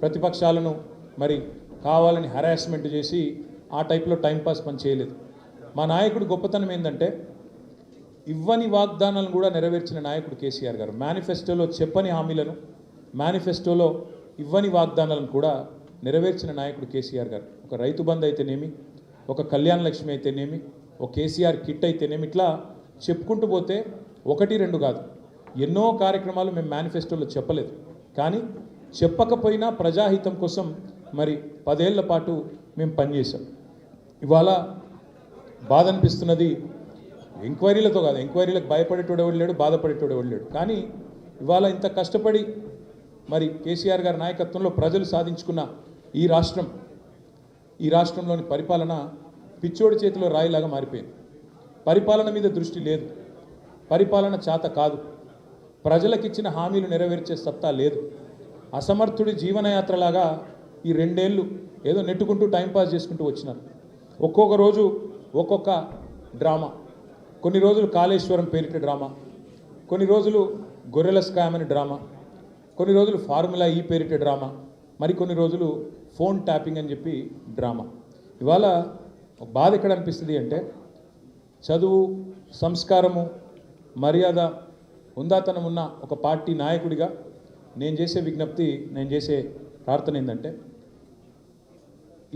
ప్రతిపక్షాలను మరి కావాలని హరాస్మెంట్ చేసి ఆ టైప్లో టైంపాస్ పని చేయలేదు. మా నాయకుడు గొప్పతనం ఏంటంటే ఇవ్వని వాగ్దానాలను కూడా నెరవేర్చిన నాయకుడు కేసీఆర్ గారు. మేనిఫెస్టోలో చెప్పని హామీలను, మేనిఫెస్టోలో ఇవ్వని వాగ్దానాలను కూడా నెరవేర్చిన నాయకుడు కేసీఆర్ గారు. ఒక రైతు బంధు అయితేనేమి, ఒక కళ్యాణ లక్ష్మి అయితేనేమి, ఒక కేసీఆర్ కిట్ అయితేనేమి, ఇట్లా చెప్పుకుంటూ పోతే ఒకటి రెండు కాదు, ఎన్నో కార్యక్రమాలు మేము మేనిఫెస్టోలో చెప్పలేదు. కానీ చెప్పకపోయినా ప్రజాహితం కోసం మరి 10 ఏళ్ల పాటు మేము పనిచేసాం. ఇవాళ బాధ అనిపిస్తున్నది, ఎంక్వైరీలతో కాదు, ఎంక్వైరీలకు భయపడేటోడు ఎవడు లేడు, బాధపడేటోడు ఎవడు లేడు. కానీ ఇవాళ ఇంత కష్టపడి మరి కేసీఆర్ గారి నాయకత్వంలో ప్రజలు సాధించుకున్న ఈ రాష్ట్రంలోని పరిపాలన పిచ్చోడి చేతిలో రాయిలాగా మారిపోయింది. పరిపాలన మీద దృష్టి లేదు, పరిపాలన చేత కాదు, ప్రజలకిచ్చిన హామీలు నెరవేర్చే సత్తా లేదు. అసమర్థుడి జీవనయాత్రలాగా ఈ 2 ఏళ్ళు ఏదో నెట్టుకుంటూ టైంపాస్ చేసుకుంటూ వచ్చినారు. ఒక్కొక్క రోజు ఒక్కొక్క డ్రామా. కొన్ని రోజులు కాళేశ్వరం పేరిట డ్రామా, కొన్ని రోజులు గొర్రెల స్కామ్ అని డ్రామా, కొన్ని రోజులు ఫార్ములా ఈ పేరిట డ్రామా, మరికొన్ని రోజులు ఫోన్ ట్యాపింగ్ అని చెప్పి డ్రామా. ఇవాళ బాధ ఎక్కడ అనిపిస్తుంది అంటే, చదువు, సంస్కారము, మర్యాద, హుందాతనం ఉన్న ఒక పార్టీ నాయకుడిగా నేను చేసే విజ్ఞప్తి, నేను చేసే ప్రార్థన ఏంటంటే,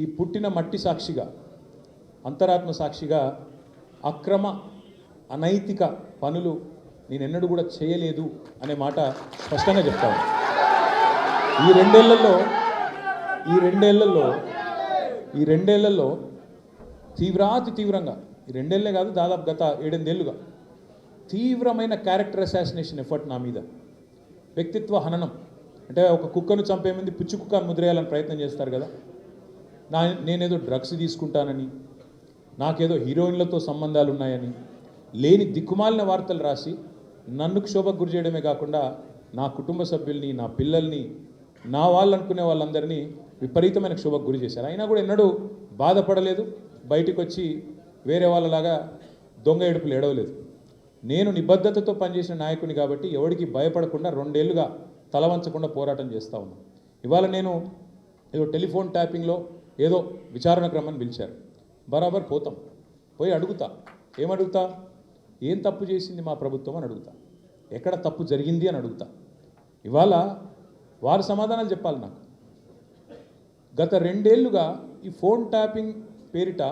ఈ పుట్టిన మట్టి సాక్షిగా, అంతరాత్మ సాక్షిగా అక్రమ అనైతిక పనులు నేను ఎన్నడూ కూడా చేయలేదు అనే మాట స్పష్టంగా చెప్తాను. ఈ రెండేళ్లలో తీవ్రంగా, ఈ 2 ఏళ్లే కాదు, దాదాపు గత 7-8 ఏళ్ళుగా తీవ్రమైన క్యారెక్టర్ అసాసినేషన్ ఎఫర్ట్ నా మీద, వ్యక్తిత్వ హననం. అంటే ఒక కుక్కను చంపే ముందు పిచ్చి కుక్కను ముద్రేయాలని ప్రయత్నం చేస్తారు కదా, నేనేదో డ్రగ్స్ తీసుకుంటానని, నాకేదో హీరోయిన్లతో సంబంధాలు ఉన్నాయని, లేని దిక్కుమాలిన వార్తలు రాసి నన్ను క్షోభకు గురి చేయడమే కాకుండా నా కుటుంబ సభ్యుల్ని, నా పిల్లల్ని, నా వాళ్ళు అనుకునే వాళ్ళందరినీ విపరీతమైన క్షోభకు గురి చేశారు. అయినా కూడా ఎన్నడూ బాధపడలేదు, బయటకు వచ్చి వేరే వాళ్ళలాగా దొంగ ఏడుపులు ఏడవలేదు. నేను నిబద్ధతతో పనిచేసిన నాయకుని కాబట్టి ఎవరికి భయపడకుండా 2 ఏళ్ళుగా తలవంచకుండా పోరాటం చేస్తూ ఉన్నాను. ఇవాళ నేను ఏదో టెలిఫోన్ ట్యాపింగ్లో ఏదో విచారణ క్రమాన్ని పిలిచారు, బరాబర్ పోతాం, పోయి అడుగుతా. ఏమడుగుతా? ఏం తప్పు చేసింది మా ప్రభుత్వం అని అడుగుతా, ఎక్కడ తప్పు జరిగింది అని అడుగుతా. ఇవాళ వారు సమాధానాలు చెప్పాలి నాకు. గత 2 ఏళ్ళుగా ఈ ఫోన్ ట్యాపింగ్ పేరిట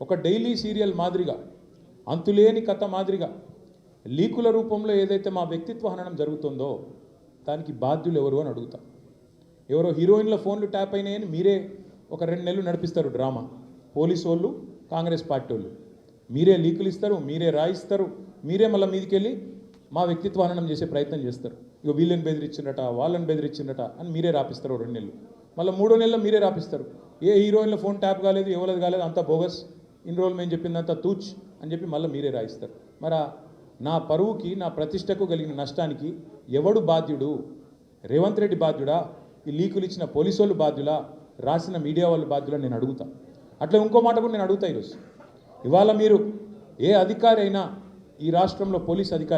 ఒక డైలీ సీరియల్ మాదిరిగా, అంతులేని కథ మాదిరిగా లీకుల రూపంలో ఏదైతే మా వ్యక్తిత్వ హననం జరుగుతుందో దానికి బాధ్యులు ఎవరు అని అడుగుతా. ఎవరో హీరోయిన్ల ఫోన్లు ట్యాప్ అయినాయని మీరే ఒక 2 నెలలు నడిపిస్తారు డ్రామా. పోలీసు వాళ్ళు, కాంగ్రెస్ పార్టీ వాళ్ళు మీరే లీకులు ఇస్తారు, మీరే రాయిస్తారు, మీరే మళ్ళీ మీదికి వెళ్ళి మా వ్యక్తిత్వ హననం చేసే ప్రయత్నం చేస్తారు. ఇక వీళ్ళని బెదిరించిందట, వాళ్ళని బెదిరించిందట అని మీరే రాపిస్తారు 2 నెలలు. మళ్ళీ 3వ నెలలో మీరే రాపిస్తారు. ఏ హీరోయిన్ల ఫోన్ ట్యాప్ కాలేదు, ఎవరిది కాలేదు, అంతా బోగస్, ఇన్ని రోజులు మేము చెప్పిందంతా తూచ్ అని చెప్పి మళ్ళీ మీరే రాయిస్తారు. మరి నా పరువుకి, నా ప్రతిష్టకు కలిగిన నష్టానికి ఎవడు బాధ్యుడు? రేవంత్ రెడ్డి బాధ్యుడా? ఈ లీకులు ఇచ్చిన పోలీసు వాళ్ళు బాధ్యులా? రాసిన మీడియా వాళ్ళు బాధ్యులా? నేను అడుగుతా. అట్లా ఇంకో మాట కూడా నేను అడుగుతా. ఇవాళ మీరు ఏ అధికారి అయినా, ఈ రాష్ట్రంలో పోలీస్ అధికారి